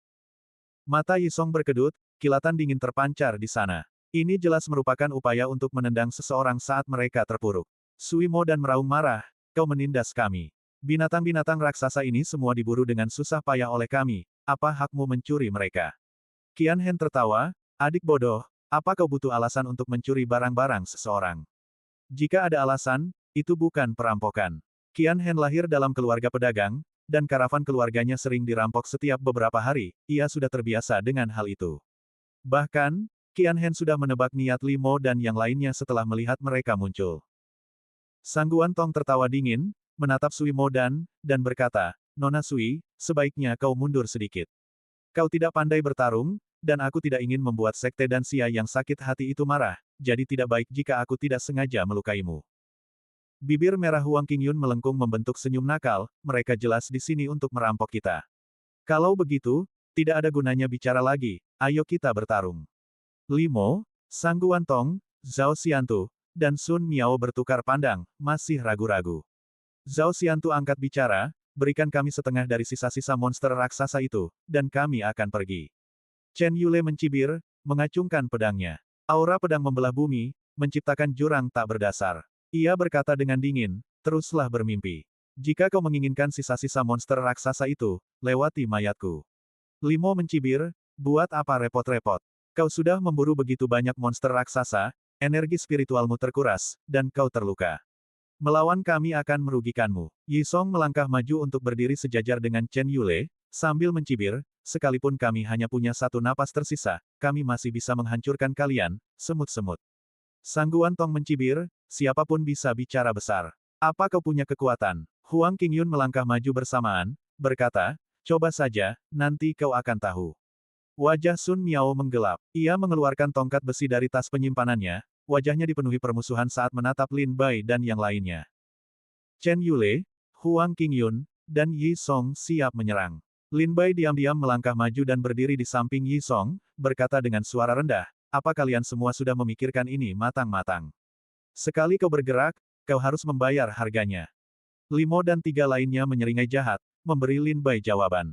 S1: Mata Yi Song berkedut, kilatan dingin terpancar di sana. Ini jelas merupakan upaya untuk menendang seseorang saat mereka terpuruk. Suimo dan meraung marah, kau menindas kami. Binatang-binatang raksasa ini semua diburu dengan susah payah oleh kami, apa hakmu mencuri mereka? Qian Hen tertawa, adik bodoh, apa kau butuh alasan untuk mencuri barang-barang seseorang? Jika ada alasan, itu bukan perampokan. Qian Hen lahir dalam keluarga pedagang, dan karavan keluarganya sering dirampok setiap beberapa hari, ia sudah terbiasa dengan hal itu. Bahkan, Qian Hen sudah menebak niat Li Mo dan yang lainnya setelah melihat mereka muncul. Sangguan Tong tertawa dingin, menatap Sui Mo dan berkata, Nona Sui, sebaiknya kau mundur sedikit. Kau tidak pandai bertarung, dan aku tidak ingin membuat sekte dan Xia yang sakit hati itu marah, jadi tidak baik jika aku tidak sengaja melukaimu. Bibir merah Huang Qingyun melengkung membentuk senyum nakal, mereka jelas di sini untuk merampok kita. Kalau begitu, tidak ada gunanya bicara lagi, ayo kita bertarung. Li Mo, Sangguan Tong, Zhao Xiantu, dan Sun Miao bertukar pandang, masih ragu-ragu. Zhao Xiantu angkat bicara, berikan kami setengah dari sisa-sisa monster raksasa itu, dan kami akan pergi. Chen Yule mencibir, mengacungkan pedangnya. Aura pedang membelah bumi, menciptakan jurang tak berdasar. Ia berkata dengan dingin, teruslah bermimpi. Jika kau menginginkan sisa-sisa monster raksasa itu, lewati mayatku. Li Mo mencibir, buat apa repot-repot? Kau sudah memburu begitu banyak monster raksasa, energi spiritualmu terkuras, dan kau terluka. Melawan kami akan merugikanmu. Yi Song melangkah maju untuk berdiri sejajar dengan Chen Yule, sambil mencibir, sekalipun kami hanya punya satu napas tersisa, kami masih bisa menghancurkan kalian, semut-semut. Sangguan Tong mencibir, siapapun bisa bicara besar. Apa kau punya kekuatan? Huang Qingyun melangkah maju bersamaan, berkata, coba saja, nanti kau akan tahu. Wajah Sun Miao menggelap. Ia mengeluarkan tongkat besi dari tas penyimpanannya, wajahnya dipenuhi permusuhan saat menatap Lin Bai dan yang lainnya. Chen Yule, Huang Qingyun, dan Yi Song siap menyerang. Lin Bai diam-diam melangkah maju dan berdiri di samping Yi Song, berkata dengan suara rendah, apa kalian semua sudah memikirkan ini matang-matang? Sekali kau bergerak, kau harus membayar harganya. Li Mo dan tiga lainnya menyeringai jahat, memberi Lin Bai jawaban.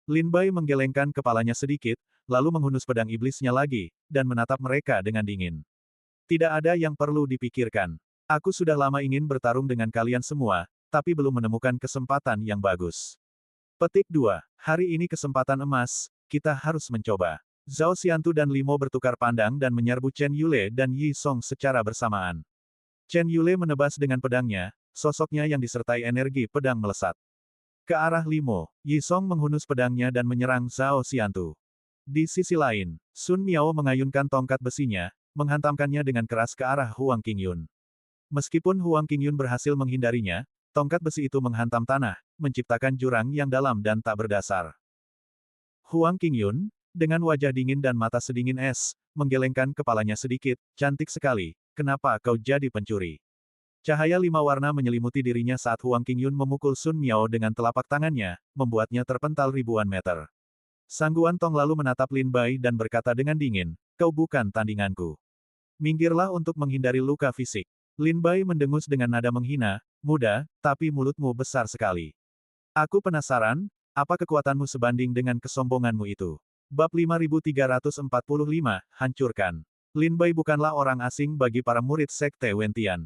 S1: Lin Bai menggelengkan kepalanya sedikit, lalu menghunus pedang iblisnya lagi, dan menatap mereka dengan dingin. Tidak ada yang perlu dipikirkan. Aku sudah lama ingin bertarung dengan kalian semua, tapi belum menemukan kesempatan yang bagus. Petik 2. Hari ini kesempatan emas, kita harus mencoba. Zhao Xiantu dan Li Mo bertukar pandang dan menyerbu Chen Yule dan Yi Song secara bersamaan. Chen Yule menebas dengan pedangnya, sosoknya yang disertai energi pedang melesat. Ke arah Li Mo, Yi Song menghunus pedangnya dan menyerang Zhao Xiantu. Di sisi lain, Sun Miao mengayunkan tongkat besinya, menghantamkannya dengan keras ke arah Huang Qingyun. Meskipun Huang Qingyun berhasil menghindarinya, tongkat besi itu menghantam tanah, menciptakan jurang yang dalam dan tak berdasar. Huang Qingyun, dengan wajah dingin dan mata sedingin es, menggelengkan kepalanya sedikit, cantik sekali, kenapa kau jadi pencuri? Cahaya 5 warna menyelimuti dirinya saat Huang Qingyun memukul Sun Miao dengan telapak tangannya, membuatnya terpental ribuan meter. Sangguan Tong lalu menatap Lin Bai dan berkata dengan dingin, kau bukan tandinganku. Minggirlah untuk menghindari luka fisik. Lin Bai mendengus dengan nada menghina, muda, tapi mulutmu besar sekali. Aku penasaran, apa kekuatanmu sebanding dengan kesombonganmu itu? Bab 5345, hancurkan. Lin Bai bukanlah orang asing bagi para murid Sekte Wentian.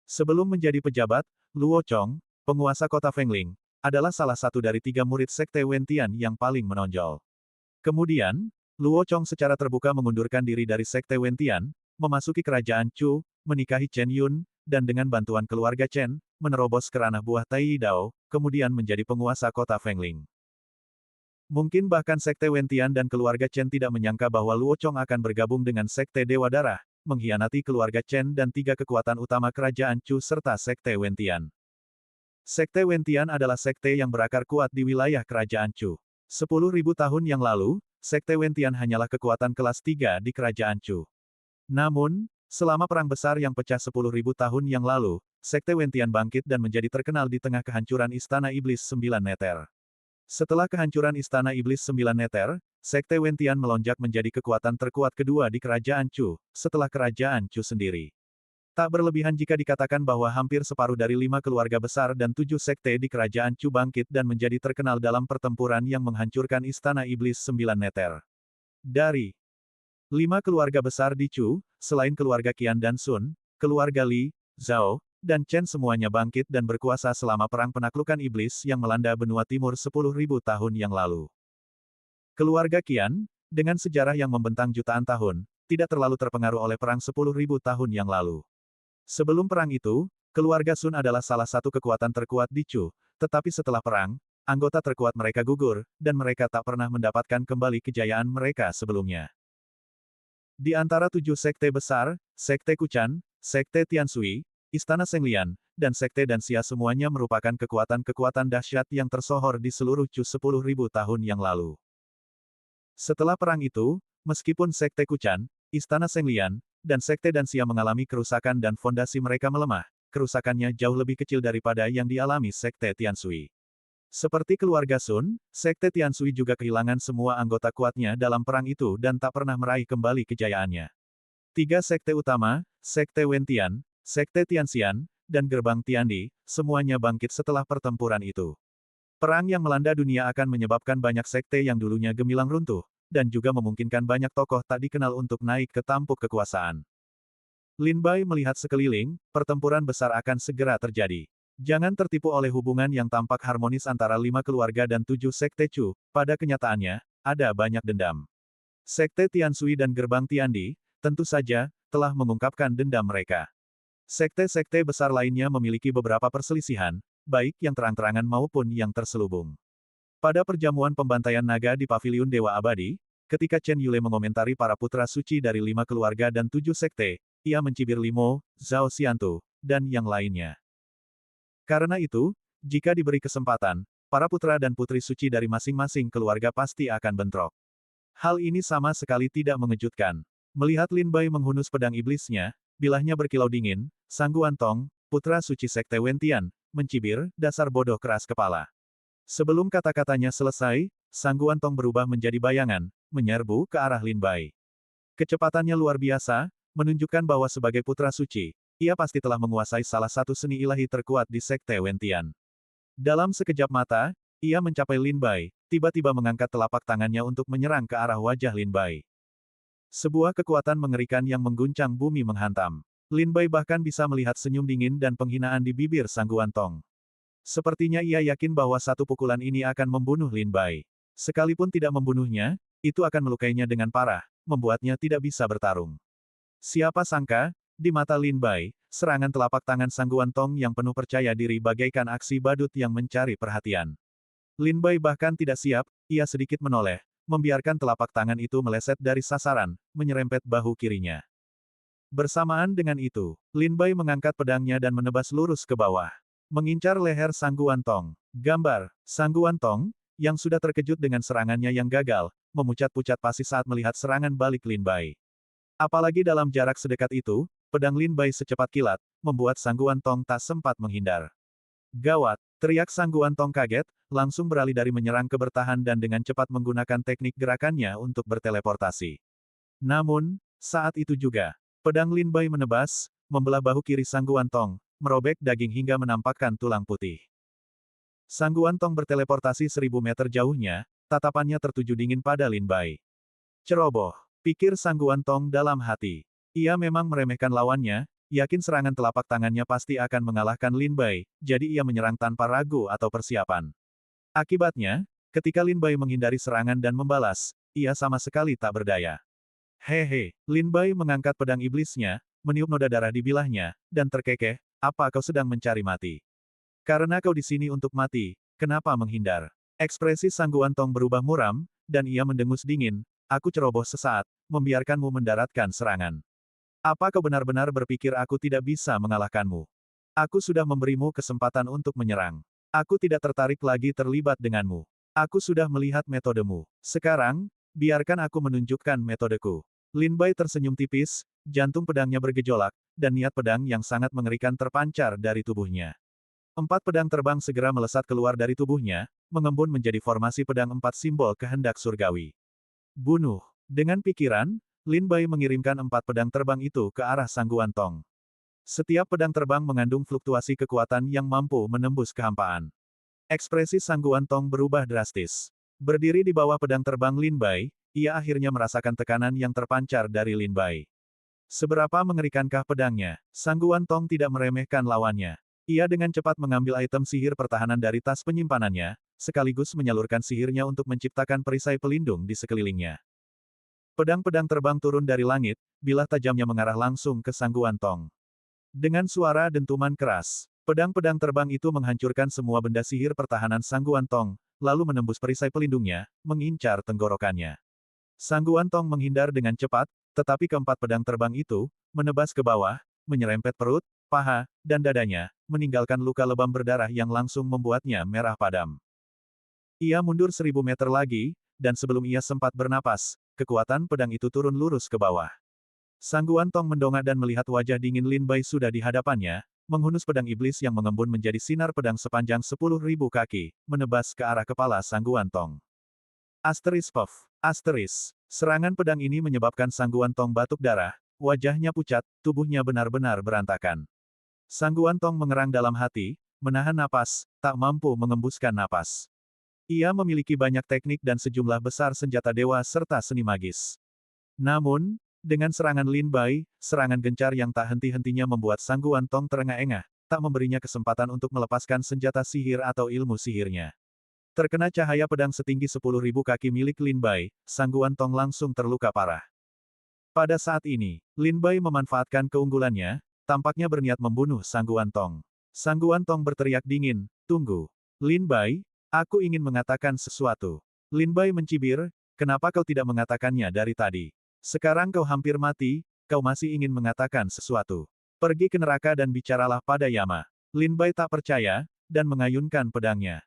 S1: Sebelum menjadi pejabat, Luo Chong, penguasa kota Fengling, adalah salah satu dari 3 murid Sekte Wentian yang paling menonjol. Kemudian, Luo Chong secara terbuka mengundurkan diri dari Sekte Wentian, memasuki kerajaan Chu, menikahi Chen Yun, dan dengan bantuan keluarga Chen, menerobos ke ranah buah Tai Dao, kemudian menjadi penguasa kota Fengling. Mungkin bahkan Sekte Wentian dan keluarga Chen tidak menyangka bahwa Luo Chong akan bergabung dengan Sekte Dewa Darah, mengkhianati keluarga Chen dan 3 kekuatan utama kerajaan Chu serta Sekte Wentian. Sekte Wentian adalah sekte yang berakar kuat di wilayah kerajaan Chu. 10.000 tahun yang lalu, Sekte Wentian hanyalah kekuatan kelas 3 di Kerajaan Chu. Namun, selama perang besar yang pecah 10.000 tahun yang lalu, Sekte Wentian bangkit dan menjadi terkenal di tengah kehancuran Istana Iblis 9 Neter. Setelah kehancuran Istana Iblis 9 Neter, Sekte Wentian melonjak menjadi kekuatan terkuat kedua di Kerajaan Chu, setelah Kerajaan Chu sendiri. Tak berlebihan jika dikatakan bahwa hampir separuh dari 5 keluarga besar dan 7 sekte di Kerajaan Chu bangkit dan menjadi terkenal dalam pertempuran yang menghancurkan Istana Iblis 9 Neter. Dari 5 keluarga besar di Chu, selain keluarga Qian dan Sun, keluarga Li, Zhao, dan Chen semuanya bangkit dan berkuasa selama perang penaklukan iblis yang melanda benua timur 10.000 tahun yang lalu. Keluarga Qian, dengan sejarah yang membentang jutaan tahun, tidak terlalu terpengaruh oleh perang 10.000 tahun yang lalu. Sebelum perang itu, keluarga Sun adalah salah satu kekuatan terkuat di Chu, tetapi setelah perang, anggota terkuat mereka gugur, dan mereka tak pernah mendapatkan kembali kejayaan mereka sebelumnya. Di antara 7 sekte besar, Sekte Kuchan, Sekte Tianshui, Istana Senglian, dan Sekte Danxia semuanya merupakan kekuatan-kekuatan dahsyat yang tersohor di seluruh Chu 10.000 tahun yang lalu. Setelah perang itu, meskipun Sekte Kuchan, Istana Senglian, dan Sekte Danxia mengalami kerusakan dan fondasi mereka melemah, kerusakannya jauh lebih kecil daripada yang dialami Sekte Tianshui. Seperti keluarga Sun, Sekte Tianshui juga kehilangan semua anggota kuatnya dalam perang itu dan tak pernah meraih kembali kejayaannya. 3 sekte utama, Sekte Wentian, Sekte Tianxian, dan Gerbang Tiandi, semuanya bangkit setelah pertempuran itu. Perang yang melanda dunia akan menyebabkan banyak sekte yang dulunya gemilang runtuh, dan juga memungkinkan banyak tokoh tak dikenal untuk naik ke tampuk kekuasaan. Lin Bai melihat sekeliling, pertempuran besar akan segera terjadi. Jangan tertipu oleh hubungan yang tampak harmonis antara 5 keluarga dan 7 sekte Chu, pada kenyataannya, ada banyak dendam. Sekte Tianshui dan Gerbang Tiandi, tentu saja, telah mengungkapkan dendam mereka. Sekte-sekte besar lainnya memiliki beberapa perselisihan, baik yang terang-terangan maupun yang terselubung. Pada perjamuan pembantaian naga di Paviliun Dewa Abadi, ketika Chen Yule mengomentari para putra suci dari 5 keluarga dan 7 sekte, ia mencibir Limo, Zhao Xiantu, dan yang lainnya. Karena itu, jika diberi kesempatan, para putra dan putri suci dari masing-masing keluarga pasti akan bentrok. Hal ini sama sekali tidak mengejutkan. Melihat Lin Bai menghunus pedang iblisnya, bilahnya berkilau dingin, Sang Guantong, putra suci sekte Wentian, mencibir, dasar bodoh keras kepala. Sebelum kata-katanya selesai, Sang Guantong berubah menjadi bayangan, menyerbu ke arah Lin Bai. Kecepatannya luar biasa, menunjukkan bahwa sebagai putra suci, ia pasti telah menguasai salah satu seni ilahi terkuat di sekte Wentian. Dalam sekejap mata, ia mencapai Lin Bai, tiba-tiba mengangkat telapak tangannya untuk menyerang ke arah wajah Lin Bai. Sebuah kekuatan mengerikan yang mengguncang bumi menghantam. Lin Bai bahkan bisa melihat senyum dingin dan penghinaan di bibir Sang Guantong. Sepertinya ia yakin bahwa satu pukulan ini akan membunuh Lin Bai. Sekalipun tidak membunuhnya, itu akan melukainya dengan parah, membuatnya tidak bisa bertarung. Siapa sangka, di mata Lin Bai, serangan telapak tangan Sang Guantong yang penuh percaya diri bagaikan aksi badut yang mencari perhatian. Lin Bai bahkan tidak siap, ia sedikit menoleh, membiarkan telapak tangan itu meleset dari sasaran, menyerempet bahu kirinya. Bersamaan dengan itu, Lin Bai mengangkat pedangnya dan menebas lurus ke bawah. Mengincar leher Sang Guantong. Gambar, Sang Guantong, yang sudah terkejut dengan serangannya yang gagal, memucat-pucat pasi saat melihat serangan balik Lin Bai. Apalagi dalam jarak sedekat itu, pedang Lin Bai secepat kilat, membuat Sang Guantong tak sempat menghindar. Gawat, teriak Sang Guantong kaget, langsung beralih dari menyerang ke bertahan dan dengan cepat menggunakan teknik gerakannya untuk berteleportasi. Namun, saat itu juga, pedang Lin Bai menebas, membelah bahu kiri Sang Guantong, merobek daging hingga menampakkan tulang putih. Sang Guantong berteleportasi 1000 meter jauhnya, tatapannya tertuju dingin pada Lin Bai. Ceroboh, pikir Sang Guantong dalam hati. Ia memang meremehkan lawannya, yakin serangan telapak tangannya pasti akan mengalahkan Lin Bai, jadi ia menyerang tanpa ragu atau persiapan. Akibatnya, ketika Lin Bai menghindari serangan dan membalas, ia sama sekali tak berdaya. Hehe, Lin Bai mengangkat pedang iblisnya, meniup noda darah di bilahnya, dan terkekeh, apa kau sedang mencari mati? Karena kau di sini untuk mati, kenapa menghindar? Ekspresi Sang Guantong berubah muram, dan ia mendengus dingin, aku ceroboh sesaat, membiarkanmu mendaratkan serangan. Apa kau benar-benar berpikir aku tidak bisa mengalahkanmu? Aku sudah memberimu kesempatan untuk menyerang. Aku tidak tertarik lagi terlibat denganmu. Aku sudah melihat metodemu. Sekarang, biarkan aku menunjukkan metodeku. Lin Bai tersenyum tipis, jantung pedangnya bergejolak, dan niat pedang yang sangat mengerikan terpancar dari tubuhnya. 4 pedang terbang segera melesat keluar dari tubuhnya, mengembun menjadi formasi pedang 4 simbol kehendak surgawi. Bunuh. Dengan pikiran, Lin Bai mengirimkan 4 pedang terbang itu ke arah Sangguan Tong. Setiap pedang terbang mengandung fluktuasi kekuatan yang mampu menembus kehampaan. Ekspresi Sangguan Tong berubah drastis. Berdiri di bawah pedang terbang Lin Bai, ia akhirnya merasakan tekanan yang terpancar dari Lin Bai. Seberapa mengerikankah pedangnya? Sangguan Tong tidak meremehkan lawannya. Ia dengan cepat mengambil item sihir pertahanan dari tas penyimpanannya, sekaligus menyalurkan sihirnya untuk menciptakan perisai pelindung di sekelilingnya. Pedang-pedang terbang turun dari langit, bilah tajamnya mengarah langsung ke Sangguan Tong. Dengan suara dentuman keras, pedang-pedang terbang itu menghancurkan semua benda sihir pertahanan Sangguan Tong, lalu menembus perisai pelindungnya, mengincar tenggorokannya. Sangguan Tong menghindar dengan cepat, tetapi keempat pedang terbang itu, menebas ke bawah, menyerempet perut, paha, dan dadanya, meninggalkan luka lebam berdarah yang langsung membuatnya merah padam. Ia mundur 1000 meter lagi, dan sebelum ia sempat bernapas, kekuatan pedang itu turun lurus ke bawah. Sangguan Tong mendongak dan melihat wajah dingin Lin Bai sudah di hadapannya, menghunus pedang iblis yang mengembun menjadi sinar pedang sepanjang 10.000 kaki, menebas ke arah kepala Sangguan Tong. Asteris Puff. Asteris. Serangan pedang ini menyebabkan Sangguan Tong batuk darah, wajahnya pucat, tubuhnya benar-benar berantakan. Sangguan Tong mengerang dalam hati, menahan napas, tak mampu mengembuskan napas. Ia memiliki banyak teknik dan sejumlah besar senjata dewa serta seni magis. Namun, dengan serangan Lin Bai, serangan gencar yang tak henti-hentinya membuat Sangguan Tong terengah-engah, tak memberinya kesempatan untuk melepaskan senjata sihir atau ilmu sihirnya. Terkena cahaya pedang setinggi 10.000 kaki milik Lin Bai, Sangguan Tong langsung terluka parah. Pada saat ini, Lin Bai memanfaatkan keunggulannya, tampaknya berniat membunuh Sangguan Tong. Sangguan Tong berteriak dingin, "Tunggu. Lin Bai, aku ingin mengatakan sesuatu." Lin Bai mencibir, "Kenapa kau tidak mengatakannya dari tadi? Sekarang kau hampir mati, kau masih ingin mengatakan sesuatu. Pergi ke neraka dan bicaralah pada Yama." Lin Bai tak percaya, dan mengayunkan pedangnya.